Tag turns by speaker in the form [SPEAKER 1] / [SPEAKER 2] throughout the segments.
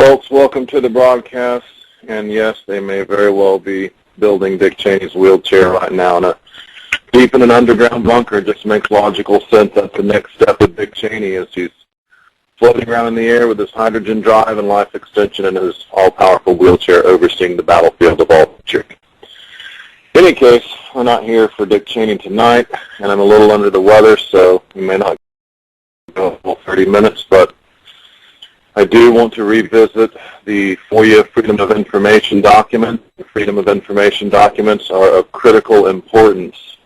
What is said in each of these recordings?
[SPEAKER 1] folks. Welcome to the broadcast. And yes, they may very well be building Dick Cheney's wheelchair right now. Deep in an underground bunker. It just makes logical sense. That's the next step of Dick Cheney, is he's floating around in the air with his hydrogen drive and life extension and his all-powerful wheelchair overseeing the battlefield of all future. In any case, we're not here for Dick Cheney tonight, and I'm a little under the weather, so we may not go a full 30 minutes, but I do want to revisit the FOIA Freedom of Information document. The Freedom of Information documents are of critical importance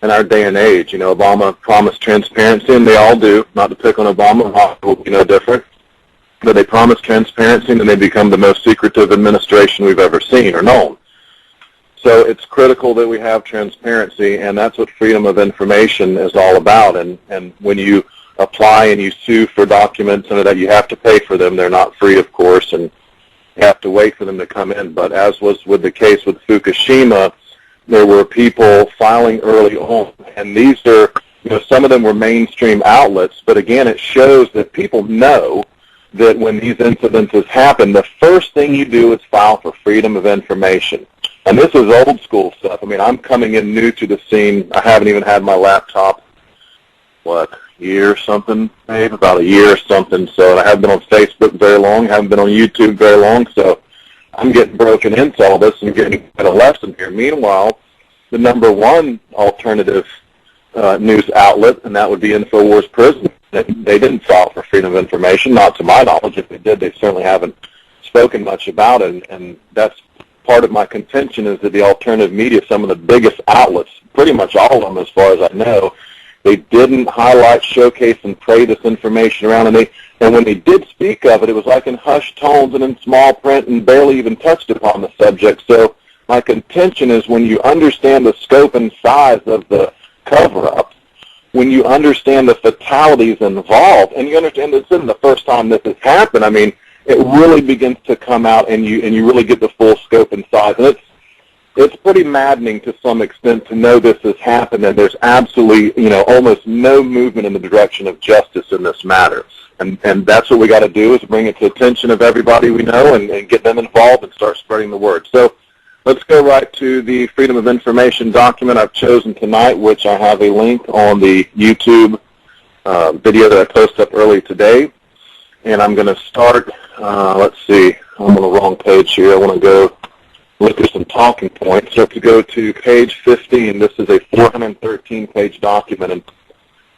[SPEAKER 1] in our day and age. You know, Obama promised transparency, and they all do. Not to pick on Obama, Obama will be no different. But they promise transparency, and then they become the most secretive administration we've ever seen or known. So it's critical that we have transparency, and that's what freedom of information is all about. And when you apply and you sue for documents and that, you have to pay for them. They're not free, of course, and you have to wait for them to come in. But as was with the case with Fukushima, there were people filing early on, and these are, you know, some of them were mainstream outlets, but again, it shows that people know that when these incidences happen, the first thing you do is file for freedom of information. And this is old school stuff. I mean, I'm coming in new to the scene. I haven't even had my laptop, year or something, maybe about a year or something. So I haven't been on Facebook very long, haven't been on YouTube very long, so I'm getting broken into all this and getting a lesson here. Meanwhile, the number one alternative news outlet, and that would be InfoWars Prison, they didn't file for freedom of information, not to my knowledge. If they did, they certainly haven't spoken much about it, and that's part of my contention, is that the alternative media, some of the biggest outlets, pretty much all of them as far as I know, they didn't highlight, showcase, and pray this information around, and when they did speak of it, it was like in hushed tones and in small print and barely even touched upon the subject. So my contention is, when you understand the scope and size of the cover-up, when you understand the fatalities involved, and you understand this isn't the first time this has happened, I mean, it really begins to come out, and you really get the full scope and size. And it's pretty maddening to some extent to know this has happened, and there's absolutely, you know, almost no movement in the direction of justice in this matter. And that's what we got to do, is bring it to the attention of everybody we know and get them involved and start spreading the word. So let's go right to the Freedom of Information document I've chosen tonight, which I have a link on the YouTube video that I posted up early today. And I'm going to start, let's see, I'm on the wrong page here. I want to go look at some talking points. So to go to page 15, this is a 413-page document, and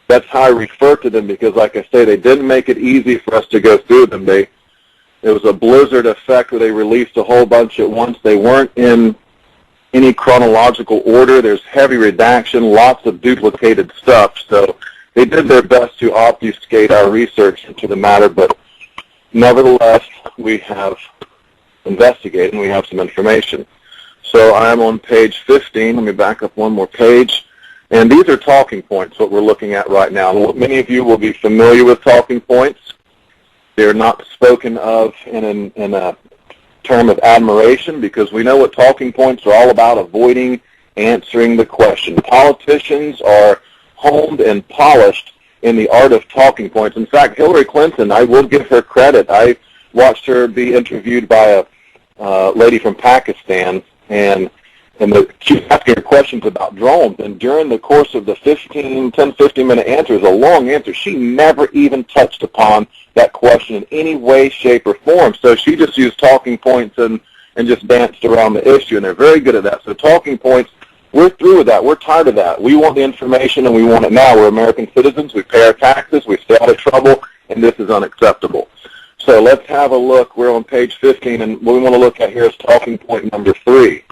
[SPEAKER 1] that's how I refer to them because, like I say, they didn't make it easy for us to go through them. It was a blizzard effect where they released a whole bunch at once. They weren't in any chronological order. There's heavy redaction, lots of duplicated stuff. So they did their best to obfuscate our research into the matter, but nevertheless, we have investigated and we have some information. So I'm on page 15. Let me back up one more page. And these are talking points, what we're looking at right now. Many of you will be familiar with talking points. They're not spoken of in a term of admiration, because we know what talking points are all about: avoiding answering the question. Politicians are honed and polished in the art of talking points. In fact, Hillary Clinton, I will give her credit. I watched her be interviewed by a lady from Pakistan, and she was asking her questions about drones, and during the course of the 10-15-minute answer, it was a long answer, she never even touched upon that question in any way, shape, or form. So she just used talking points and just danced around the issue, and they're very good at that. So talking points, we're through with that. We're tired of that. We want the information, and we want it now. We're American citizens. We pay our taxes. We stay out of trouble, and this is unacceptable. So let's have a look. We're on page 15, and what we want to look at here is talking point number 3.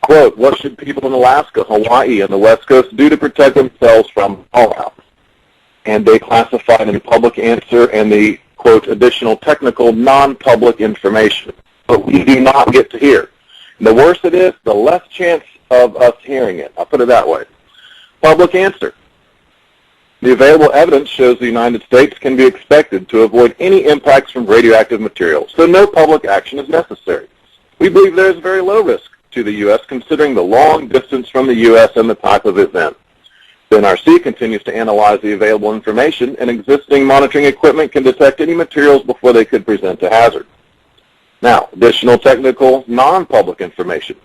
[SPEAKER 1] Quote, what should people in Alaska, Hawaii, and the West Coast do to protect themselves from fallout? And they classified in public answer and the, quote, additional technical non-public information. But we do not get to hear. And the worse it is, the less chance of us hearing it. I'll put it that way. Public answer. The available evidence shows the United States can be expected to avoid any impacts from radioactive material, so no public action is necessary. We believe there is very low risk to the U.S. considering the long distance from the U.S. and the type of event. The NRC continues to analyze the available information, and existing monitoring equipment can detect any materials before they could present a hazard. Now, additional technical, non-public information.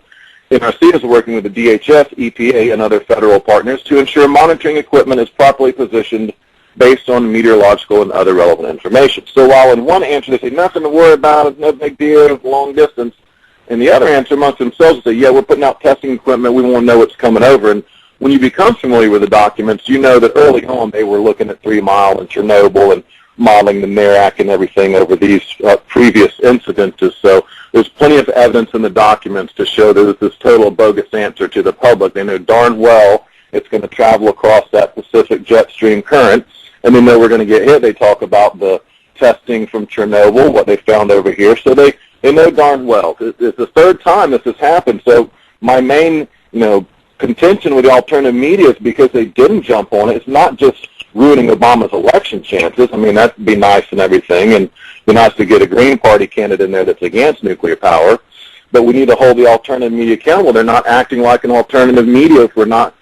[SPEAKER 1] NRC is working with the DHS, EPA, and other federal partners to ensure monitoring equipment is properly positioned based on meteorological and other relevant information. So while in one answer they say, nothing to worry about, it's no big deal, it's long distance, and the other answer amongst themselves say, yeah, we're putting out testing equipment, we want to know what's coming over. And when you become familiar with the documents, you know that early on they were looking at 3 Mile and Chernobyl and modeling the NERAC and everything over these previous incidences. So there's plenty of evidence in the documents to show that it's this total bogus answer to the public. They know darn well it's going to travel across that Pacific jet stream current, and they know we're going to get hit. They talk about the testing from Chernobyl, what they found over here. So they know darn well. It's the third time this has happened. So my main, contention with the alternative media is because they didn't jump on it. It's not just ruining Obama's election chances. I mean, that'd be nice and everything, and it'd be nice to get a Green Party candidate in there that's against nuclear power, but we need to hold the alternative media accountable. They're not acting like an alternative media if we're not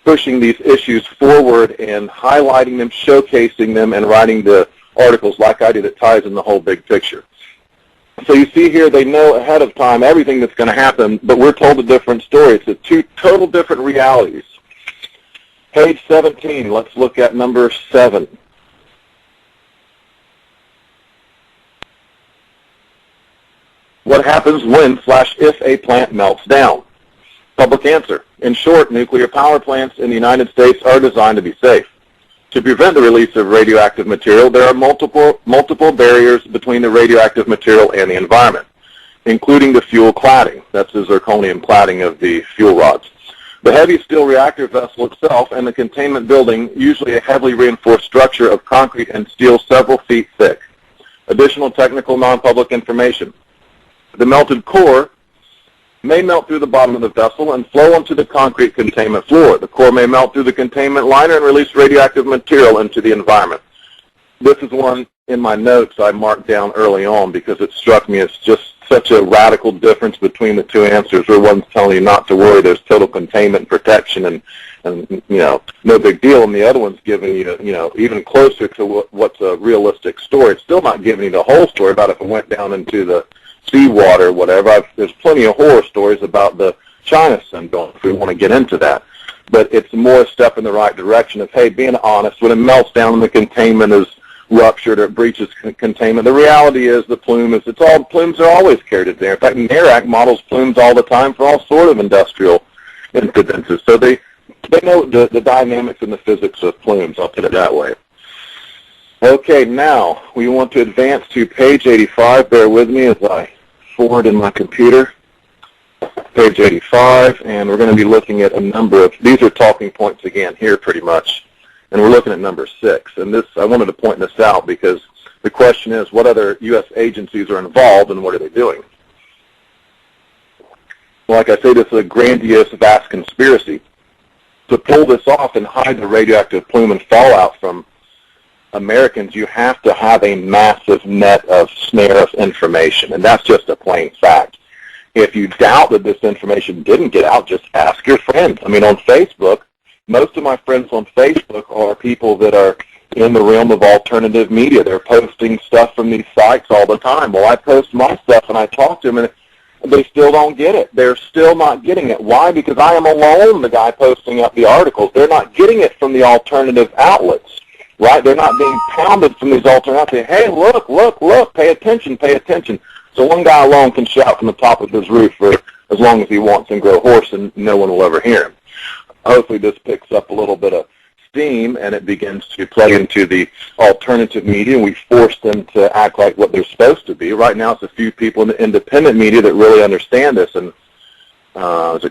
[SPEAKER 1] pushing these issues forward and highlighting them, showcasing them, and writing the articles like I do that ties in the whole big picture. So you see here, they know ahead of time everything that's going to happen, but we're told a different story. It's two total different realities. Page 17, let's look at number 7. What happens when/if a plant melts down? Public answer. In short, nuclear power plants in the United States are designed to be safe. To prevent the release of radioactive material, there are multiple barriers between the radioactive material and the environment, including the fuel cladding. That's the zirconium cladding of the fuel rods. The heavy steel reactor vessel itself and the containment building, usually a heavily reinforced structure of concrete and steel several feet thick. Additional technical non-public information. The melted core may melt through the bottom of the vessel and flow onto the concrete containment floor. The core may melt through the containment liner and release radioactive material into the environment. This is one in my notes I marked down early on because it struck me as just such a radical difference between the two answers, where one's telling you not to worry, there's total containment protection and no big deal, and the other one's giving you, even closer to what's a realistic story. It's still not giving you the whole story about if it went down into the seawater or whatever. There's plenty of horror stories about the China syndrome if we want to get into that. But it's more a step in the right direction of, hey, being honest, when it melts down and the containment is ruptured or breaches containment, the reality is the plumes are always carried in there. In fact, NERAC models plumes all the time for all sort of industrial incidences. So they know the dynamics and the physics of plumes, I'll put it that way. Okay, now we want to advance to page 85. Bear with me as I forward in my computer. Page 85, and we're going to be looking at a number of, these are talking points again here pretty much, and we're looking at number 6. And this, I wanted to point this out because the question is, what other U.S. agencies are involved and what are they doing? Well, like I say, this is a grandiose, vast conspiracy. To pull this off and hide the radioactive plume and fallout from Americans, you have to have a massive net of snare of information, and that's just a plain fact. If you doubt that this information didn't get out, just ask your friends. I mean, on Facebook, most of my friends on Facebook are people that are in the realm of alternative media. They're posting stuff from these sites all the time. Well, I post my stuff and I talk to them, and they still don't get it. They're still not getting it. Why? Because I am alone, the guy posting up the articles. They're not getting it from the alternative outlets. Right? They're not being pounded from these alternatives. Say, hey, look, pay attention. So one guy alone can shout from the top of his roof for as long as he wants and grow hoarse, and no one will ever hear him. Hopefully this picks up a little bit of steam, and it begins to play into the alternative media, and we force them to act like what they're supposed to be. Right now it's a few people in the independent media that really understand this, and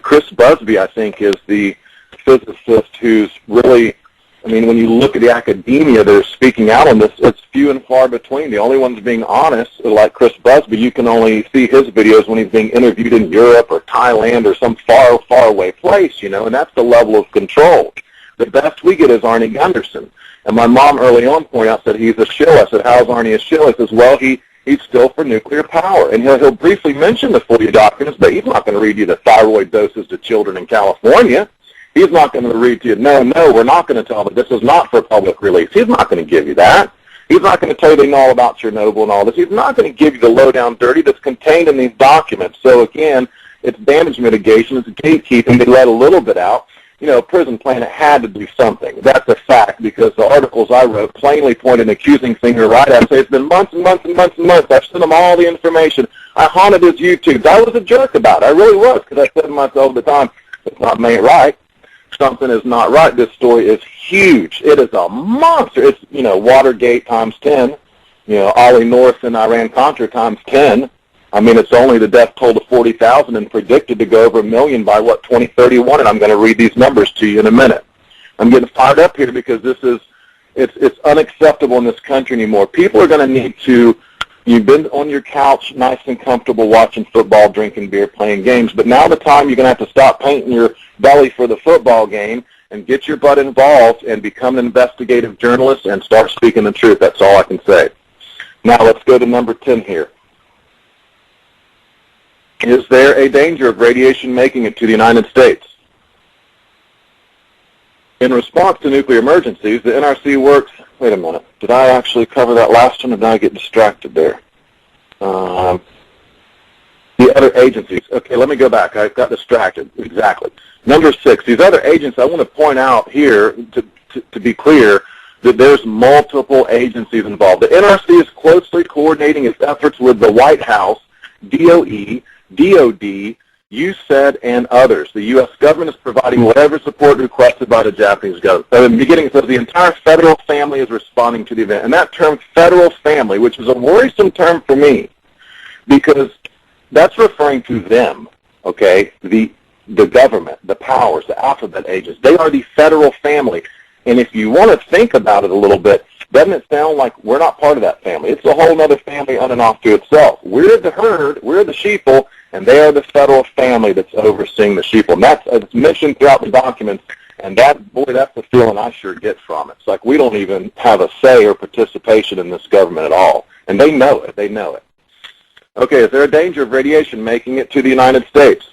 [SPEAKER 1] Chris Busby, I think, is the physicist who's really, I mean, when you look at the academia that are speaking out on this, it's few and far between. The only ones being honest, like Chris Busby, you can only see his videos when he's being interviewed in Europe or Thailand or some far, far away place, and that's the level of control. The best we get is Arnie Gunderson. And my mom early on pointed out, said he's a shill. I said, how's Arnie a shill? He says, well, he's still for nuclear power. And he'll briefly mention the FOIA documents, but he's not going to read you the thyroid doses to children in California. He's not going to read to you, no, we're not going to tell them this is not for public release. He's not going to give you that. He's not going to tell you they know all about Chernobyl and all this. He's not going to give you the low-down dirty that's contained in these documents. So, again, it's damage mitigation. It's gatekeeping. They let a little bit out. You know, Prison Planet had to do something. That's a fact because the articles I wrote plainly point an accusing finger right at. I say it's been months and months and months and months. I've sent him all the information. I haunted his YouTube. I was a jerk about it. I really was because I said to myself at the time, it's not made right. Something is not right. This story is huge. It is a monster. It's, you know, Watergate times 10. You know, Ollie North and Iran-Contra times 10. I mean, it's only the death toll to 40,000 and predicted to go over 1 million by, 2031, and I'm going to read these numbers to you in a minute. I'm getting fired up here because this is, it's unacceptable in this country anymore. People are going to need to, you've been on your couch nice and comfortable watching football, drinking beer, playing games, but now the time you're going to have to stop painting your belly for the football game and get your butt involved and become an investigative journalist and start speaking the truth. That's all I can say. Now let's go to number 10 here. Is there a danger of radiation making it to the United States? In response to nuclear emergencies, the NRC works... Wait a minute. Did I actually cover that last one, or did I get distracted there? The other agencies. Okay, let me go back. I got distracted. Exactly. Number 6, these other agencies, I want to point out here, to be clear, that there's multiple agencies involved. The NRC is closely coordinating its efforts with the White House, DOE, DOD, USAID, and others. The U.S. government is providing whatever support requested by the Japanese government. So in the beginning it says the entire federal family is responding to the event. And that term, federal family, which is a worrisome term for me, because that's referring to them, okay, the government, the powers, the alphabet agents. They are the federal family. And if you want to think about it a little bit, doesn't it sound like we're not part of that family? It's a whole other family on and off to itself. We're the herd, we're the sheeple, and they are the federal family that's overseeing the sheeple. And that's mentioned throughout the documents, and that, boy, that's the feeling I sure get from it. It's like we don't even have a say or participation in this government at all. And they know it. They know it. Okay, is there a danger of radiation making it to the United States?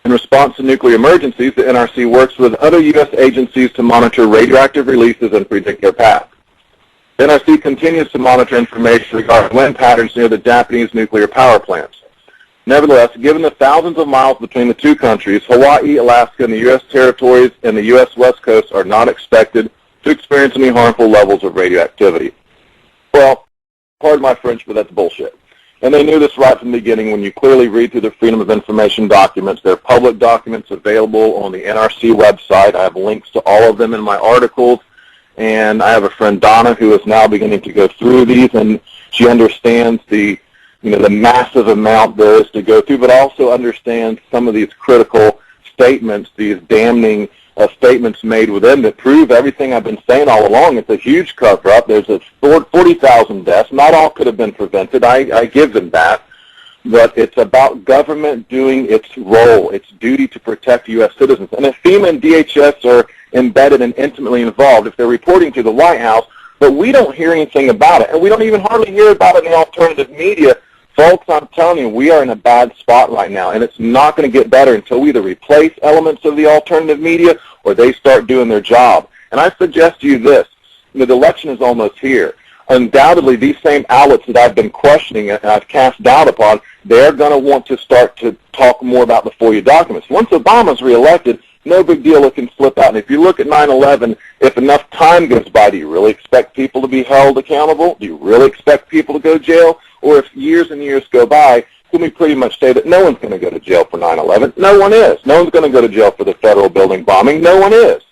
[SPEAKER 1] In response to nuclear emergencies, the NRC works with other U.S. agencies to monitor radioactive releases and predict their path. The NRC continues to monitor information regarding wind patterns near the Japanese nuclear power plants. Nevertheless, given the thousands of miles between the two countries, Hawaii, Alaska, and the U.S. territories and the U.S. West Coast are not expected to experience any harmful levels of radioactivity. Well, pardon my French, but that's bullshit. And they knew this right from the beginning. When you clearly read through the Freedom of Information documents, they're public documents available on the NRC website. I have links to all of them in my articles. And I have a friend, Donna, who is now beginning to go through these, and she understands the massive amount there is to go through, but also understands some of these critical statements, these damning statements made within that prove everything I've been saying all along. It's a huge cover-up. There's 40,000 deaths. Not all could have been prevented. I give them that. But it's about government doing its role, its duty to protect U.S. citizens. And if FEMA and DHS are embedded and intimately involved, if they're reporting to the White House, but we don't hear anything about it, and we don't even hardly hear about it in the alternative media, folks, I'm telling you, we are in a bad spot right now, and it's not going to get better until we either replace elements of the alternative media or they start doing their job. And I suggest to you this, the election is almost here. Undoubtedly, these same outlets that I've been questioning and I've cast doubt upon, they're going to want to start to talk more about the FOIA documents. Once Obama's reelected, no big deal, it can slip out. And if you look at 9/11, if enough time goes by, do you really expect people to be held accountable? Do you really expect people to go to jail? Or if years and years go by, can we pretty much say that no one's going to go to jail for 9/11? No one is. No one's going to go to jail for the federal building bombing. No one is.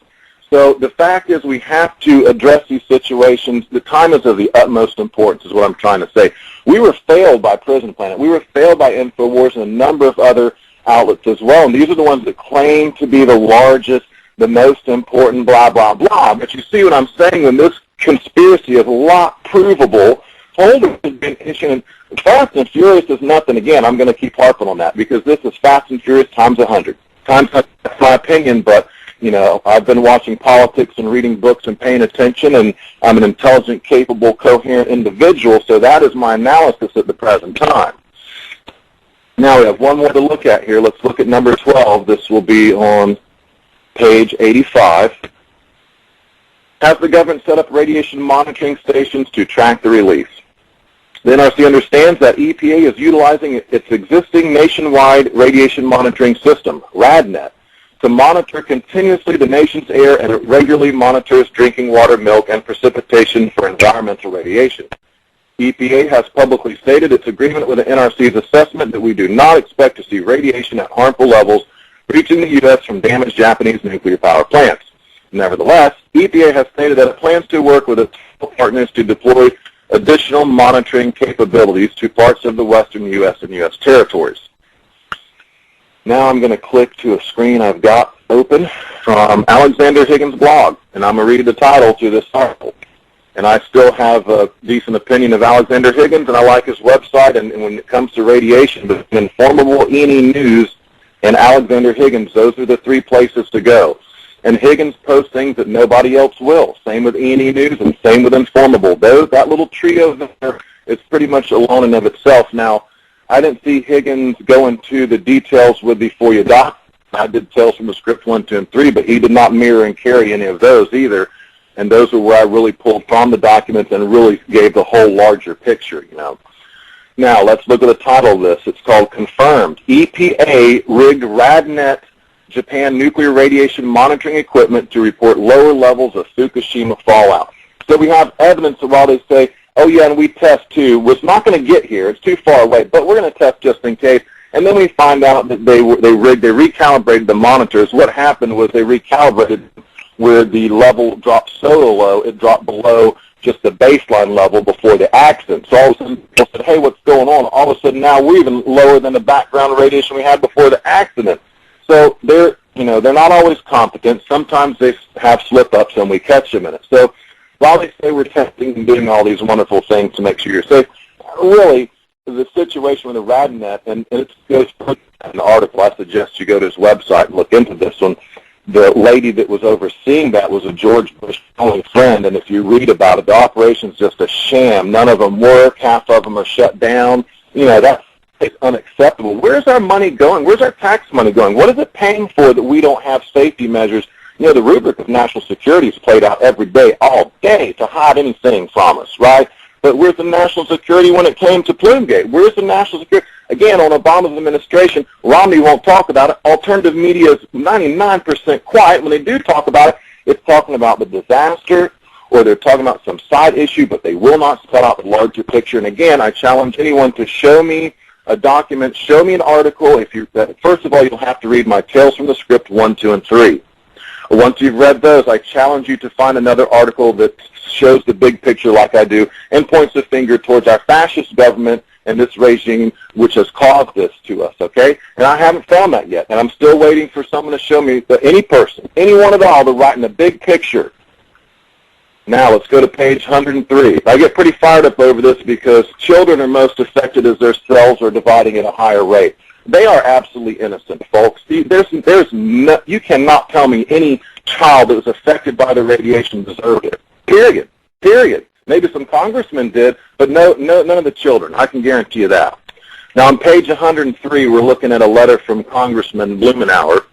[SPEAKER 1] So the fact is we have to address these situations. The time is of the utmost importance is what I'm trying to say. We were failed by Prison Planet. We were failed by InfoWars and a number of other outlets as well. And these are the ones that claim to be the largest, the most important, blah, blah, blah. But you see what I'm saying? When this conspiracy is a lot provable, Holder has been issuing. Fast and Furious is nothing. Again, I'm going to keep harping on that because this is Fast and Furious times 100. That's my opinion, but you know, I've been watching politics and reading books and paying attention, and I'm an intelligent, capable, coherent individual, so that is my analysis at the present time. Now we have one more to look at here. Let's look at number 12. This will be on page 85. Has the government set up radiation monitoring stations to track the release? The NRC understands that EPA is utilizing its existing nationwide radiation monitoring system, RADNet, to monitor continuously the nation's air, and it regularly monitors drinking water, milk, and precipitation for environmental radiation. EPA has publicly stated its agreement with the NRC's assessment that we do not expect to see radiation at harmful levels reaching the U.S. from damaged Japanese nuclear power plants. Nevertheless, EPA has stated that it plans to work with its partners to deploy additional monitoring capabilities to parts of the western U.S. and U.S. territories. Now I'm going to click to a screen I've got open from Alexander Higgins' blog, and I'm going to read the title to this article. And I still have a decent opinion of Alexander Higgins, and I like his website, and when it comes to radiation, between Informable, E&E News, and Alexander Higgins, those are the three places to go. And Higgins posts things that nobody else will. Same with E&E News and same with Informable. That little trio there is pretty much alone in of itself. Now, I didn't see Higgins go into the details with the FOIA doc. I did Tales from the Script 1, 2, and 3, but he did not mirror and carry any of those either. And those are where I really pulled from the documents and really gave the whole larger picture, you know. Now, let's look at the title of this. It's called Confirmed. EPA rigged RADNet Japan nuclear radiation monitoring equipment to report lower levels of Fukushima fallout. So we have evidence that while they say, oh yeah, and we test too, it's not going to get here, it's too far away, but we're going to test just in case. And then we find out that they recalibrated the monitors. What happened was they recalibrated where the level dropped so low, it dropped below just the baseline level before the accident. So all of a sudden, people said, hey, what's going on? All of a sudden now we're even lower than the background radiation we had before the accident. So they're not always competent. Sometimes they have slip-ups and we catch them in it. So while they say we're testing and doing all these wonderful things to make sure you're safe, really the situation with the RADNet, and it goes in the article, I suggest you go to his website and look into this one. The lady that was overseeing that was a George Bush only friend, and if you read about it, the operation's just a sham. None of them work. Half of them are shut down. You know, that's unacceptable. Where's our money going? Where's our tax money going? What is it paying for that we don't have safety measures? You know, the rubric of national security is played out every day, all day, to hide anything from us, right? But where's the national security when it came to Plume-Gate? Where's the national security? Again, on Obama's administration, Romney won't talk about it. Alternative media is 99% quiet. When they do talk about it, it's talking about the disaster, or they're talking about some side issue, but they will not spell out the larger picture. And again, I challenge anyone to show me a document, show me an article. First of all, you'll have to read my Tales from the Script 1, 2, and 3. Once you've read those, I challenge you to find another article that shows the big picture like I do and points the finger towards our fascist government and this regime which has caused this to us, okay? And I haven't found that yet, and I'm still waiting for someone to show me, any person, anyone at all, to write in the big picture. Now, let's go to page 103. I get pretty fired up over this because children are most affected as their cells are dividing at a higher rate. They are absolutely innocent, folks. You cannot tell me any child that was affected by the radiation deserved it. Period. Period. Maybe some congressmen did, but none of the children. I can guarantee you that. Now, on page 103, we're looking at a letter from Congressman Blumenauer,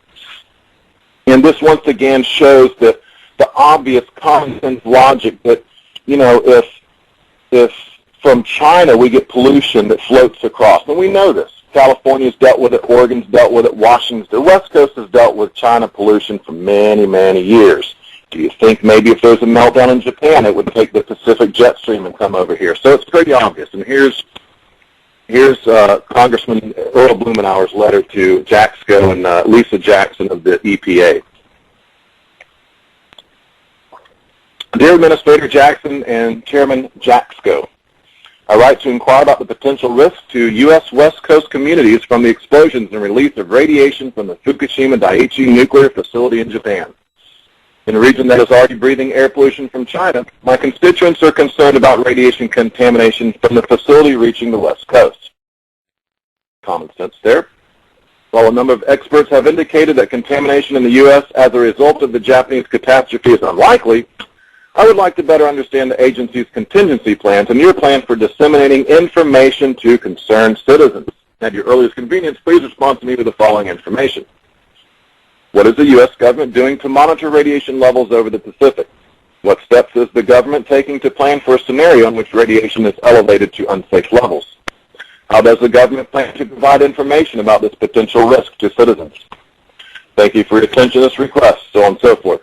[SPEAKER 1] and this once again shows that the obvious common sense logic that, you know, if from China we get pollution that floats across, and we know this. California's dealt with it, Oregon's dealt with it, Washington's, the West Coast has dealt with China pollution for many, many years. Do you think maybe if there's a meltdown in Japan, it would take the Pacific jet stream and come over here? So it's pretty obvious. And here's Congressman Earl Blumenauer's letter to Jaxco and Lisa Jackson of the EPA. Dear Administrator Jackson and Chairman Jaxco, I write to inquire about the potential risks to U.S. West Coast communities from the explosions and release of radiation from the Fukushima Daiichi nuclear facility in Japan. In a region that is already breathing air pollution from China, my constituents are concerned about radiation contamination from the facility reaching the West Coast. Common sense there. While a number of experts have indicated that contamination in the U.S. as a result of the Japanese catastrophe is unlikely, I would like to better understand the agency's contingency plans and your plan for disseminating information to concerned citizens. At your earliest convenience, please respond to me with the following information. What is the U.S. government doing to monitor radiation levels over the Pacific? What steps is the government taking to plan for a scenario in which radiation is elevated to unsafe levels? How does the government plan to provide information about this potential risk to citizens? Thank you for your attention to this request, so on and so forth.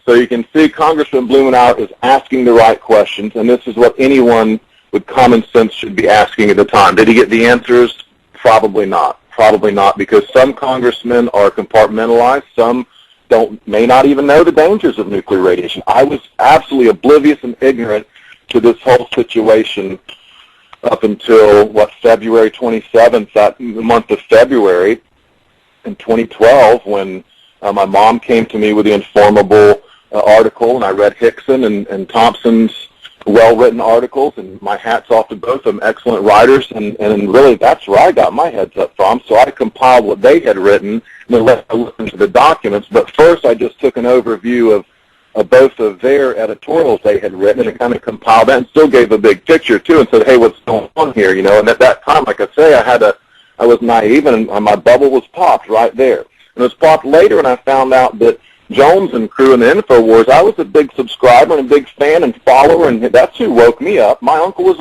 [SPEAKER 1] So you can see Congressman Blumenauer is asking the right questions, and this is what anyone with common sense should be asking at the time. Did he get the answers? Probably not. Probably not, because some congressmen are compartmentalized. Some may not even know the dangers of nuclear radiation. I was absolutely oblivious and ignorant to this whole situation up until, February 27th, that month of February in 2012, when my mom came to me with the informable article, and I read Hickson and Thompson's well-written articles, and my hat's off to both of them, excellent writers, and really that's where I got my heads up from. So I compiled what they had written, and then I listened to the documents. But first I just took an overview of both of their editorials they had written, and kind of compiled that, and still gave a big picture too, and said, hey, what's going on here? And at that time, like I say, I was naive, and my bubble was popped right there. And it was popped later, and I found out that Jones and crew in the InfoWars, I was a big subscriber and a big fan and follower, and that's who woke me up. My uncle was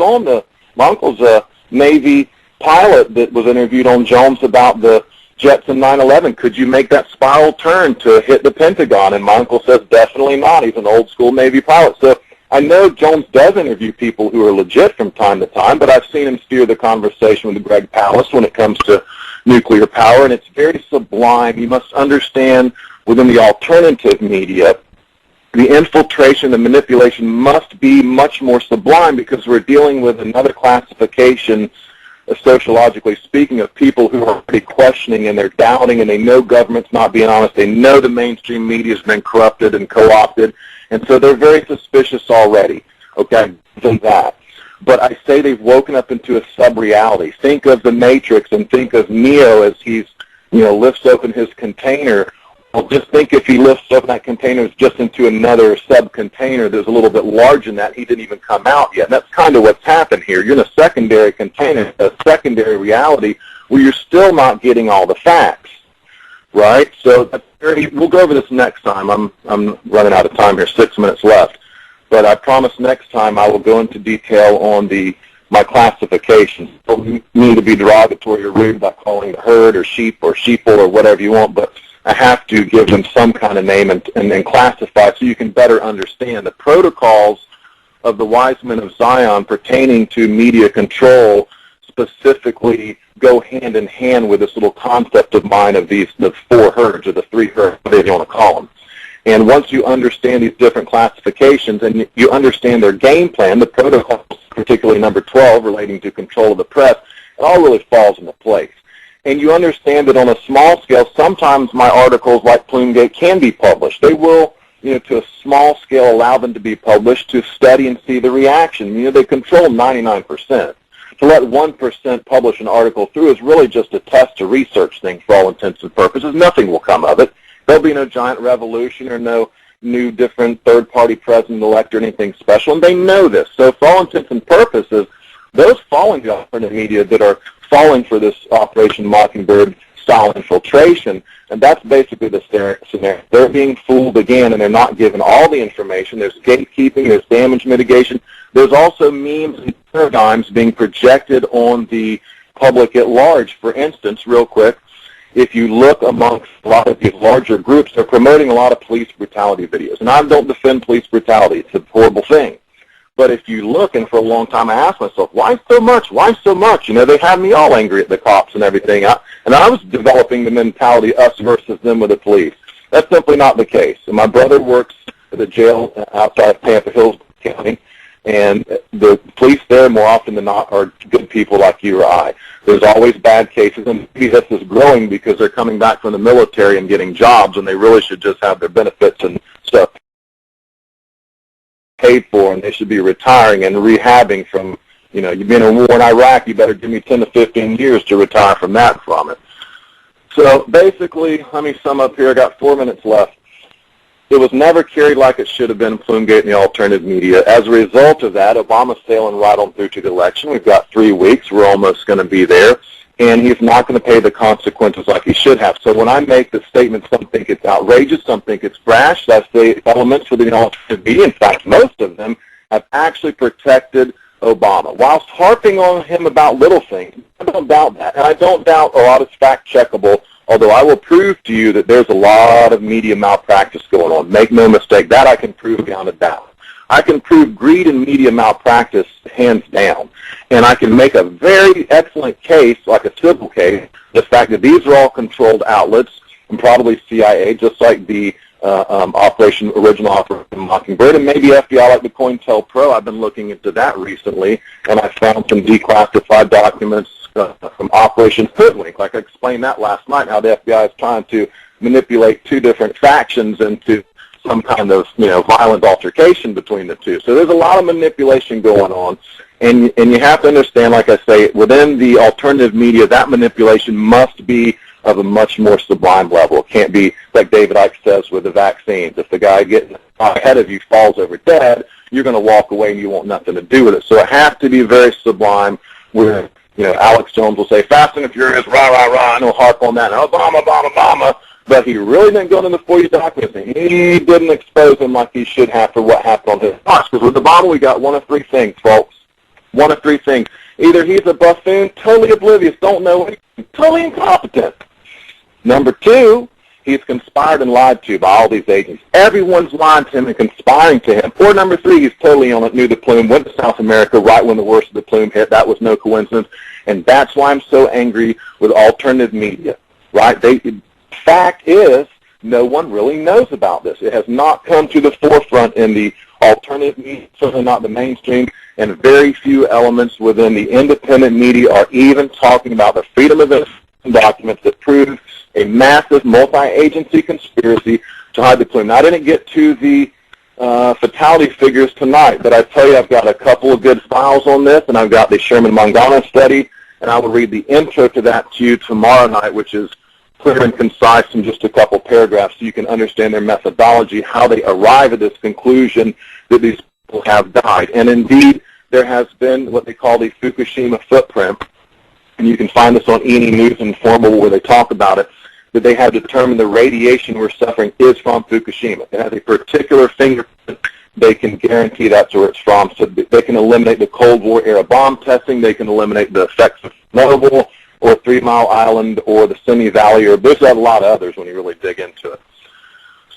[SPEAKER 1] my uncle's a Navy pilot that was interviewed on Jones about the jets in 9/11. Could you make that spiral turn to hit the Pentagon? And my uncle says definitely not. He's an old school Navy pilot. So I know Jones does interview people who are legit from time to time, but I've seen him steer the conversation with Greg Palast when it comes to nuclear power, and it's very sublime. You must understand, within the alternative media, the infiltration and manipulation must be much more sublime, because we're dealing with another classification, sociologically speaking, of people who are already questioning and they're doubting, and they know government's not being honest. They know the mainstream media has been corrupted and co-opted, and so they're very suspicious already. Okay, than that. But I say they've woken up into a sub-reality. Think of the Matrix and think of Neo as he's, lifts open his container. Well, just think if he lifts open that container just into another sub-container that's a little bit larger than that, he didn't even come out yet. And that's kind of what's happened here. You're in a secondary container, a secondary reality, where you're still not getting all the facts, right? So we'll go over this next time. I'm running out of time here, 6 minutes left. But I promise next time I will go into detail on my classifications. I don't mean to be derogatory or rude by calling it herd or sheep or sheeple or whatever you want, but I have to give them some kind of name and classify so you can better understand the protocols of the wise men of Zion pertaining to media control. Specifically go hand in hand with this little concept of mine of the 4 herds or the 3 herds, whatever you want to call them. And once you understand these different classifications and you understand their game plan, the protocols, particularly number 12 relating to control of the press, it all really falls into place. And you understand that on a small scale, sometimes my articles like Plume-Gate can be published. They will, to a small scale, allow them to be published to study and see the reaction. They control 99%. To let 1% publish an article through is really just a test to research thing for all intents and purposes. Nothing will come of it. There'll be no giant revolution or no new different third-party president-elect or anything special, and they know this. So for all intents and purposes, those following the alternative media that are falling for this Operation Mockingbird style infiltration, and that's basically the scenario. They're being fooled again, and they're not given all the information. There's gatekeeping, there's damage mitigation. There's also memes and paradigms being projected on the public at large. For instance, real quick, if you look amongst a lot of these larger groups, they're promoting a lot of police brutality videos. And I don't defend police brutality. It's a horrible thing. But if you look, and for a long time I asked myself, why so much? Why so much? They had me all angry at the cops and everything. And I was developing the mentality, us versus them with the police. That's simply not the case. And my brother works at the jail outside of Tampa Hills County, and the police there, more often than not, are good people like you or I. There's always bad cases, and maybe this is growing because they're coming back from the military and getting jobs, and they really should just have their benefits and stuff paid for, and they should be retiring and rehabbing from, you've been in war in Iraq, you better give me 10 to 15 years to retire from that from it. So basically, let me sum up here. I got 4 minutes left. It was never carried like it should have been in Plume-Gate and the alternative media. As a result of that, Obama's sailing right on through to the election. We've got 3 weeks. We're almost going to be there. and he's not going to pay the consequences like he should have. So when I make the statement, some think it's outrageous, some think it's brash, that's the elements for the alternative media. In fact, most of them have actually protected Obama. Whilst harping on him about little things, I don't doubt that. And I don't doubt a lot is fact-checkable, although I will prove to you that there's a lot of media malpractice going on. Make no mistake, that I can prove beyond a doubt. I can prove greed and media malpractice hands down. And I can make a very excellent case, like a civil case, the fact that these are all controlled outlets, and probably CIA, just like the original Operation Mockingbird, and maybe FBI like the COINTELPRO. I've been looking into that recently, and I found some declassified documents from Operation Hoodwink. Like I explained that last night, how the FBI is trying to manipulate two different factions into some kind of, violent altercation between the two. So there's a lot of manipulation going on, and you have to understand, like I say, within the alternative media, that manipulation must be of a much more sublime level. It can't be like David Icke says with the vaccines. If the guy getting ahead of you falls over dead, you're going to walk away and you want nothing to do with it. So it has to be very sublime where, Alex Jones will say, Fast and Furious, rah, rah, rah, and he'll harp on that, and Obama, but he really didn't go into the FOIA documents, and he didn't expose him like he should have for what happened on his watch. Because with Obama, we got one of three things, folks. One of three things. Either he's a buffoon, totally oblivious, don't know anything, totally incompetent. Number two, he's conspired and lied to by all these agents. Everyone's lying to him and conspiring to him. Or number three, he's totally on it, knew the plume, went to South America right when the worst of the plume hit. That was no coincidence. And that's why I'm so angry with alternative media, right? Fact is, no one really knows about this. It has not come to the forefront in the alternative media, certainly not the mainstream, and very few elements within the independent media are even talking about the Freedom of Information documents that prove a massive multi-agency conspiracy to hide the plume. Now, I didn't get to the fatality figures tonight, but I tell you, I've got a couple of good files on this, and I've got the Sherman-Mangano study, and I will read the intro to that to you tomorrow night, which is clear and concise in just a couple paragraphs so you can understand their methodology, how they arrive at this conclusion that these people have died. And indeed, there has been what they call the Fukushima footprint, and you can find this on E&E News Informal where they talk about it, that they have determined the radiation we're suffering is from Fukushima. It has a particular fingerprint. They can guarantee that's where it's from. So they can eliminate the Cold War era bomb testing. They can eliminate the effects of Chernobyl or 3 Mile Island or the Simi Valley, or there's a lot of others when you really dig into it.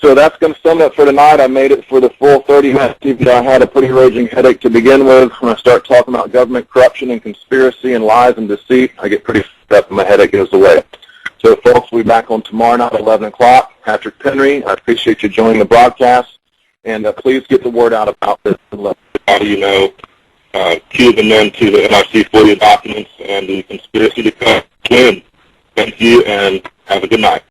[SPEAKER 1] So that's going to sum it up for tonight. I made it for the full 30 minutes. I had a pretty raging headache to begin with. When I start talking about government corruption and conspiracy and lies and deceit, I get pretty up and my headache goes away. So, folks, we'll be back on tomorrow night at 11 o'clock. Patrick Penry, I appreciate you joining the broadcast. And please get the word out about this and let everybody know. Cue them in to the NRC FOIA documents and the conspiracy to cut in. Thank you, and have a good night.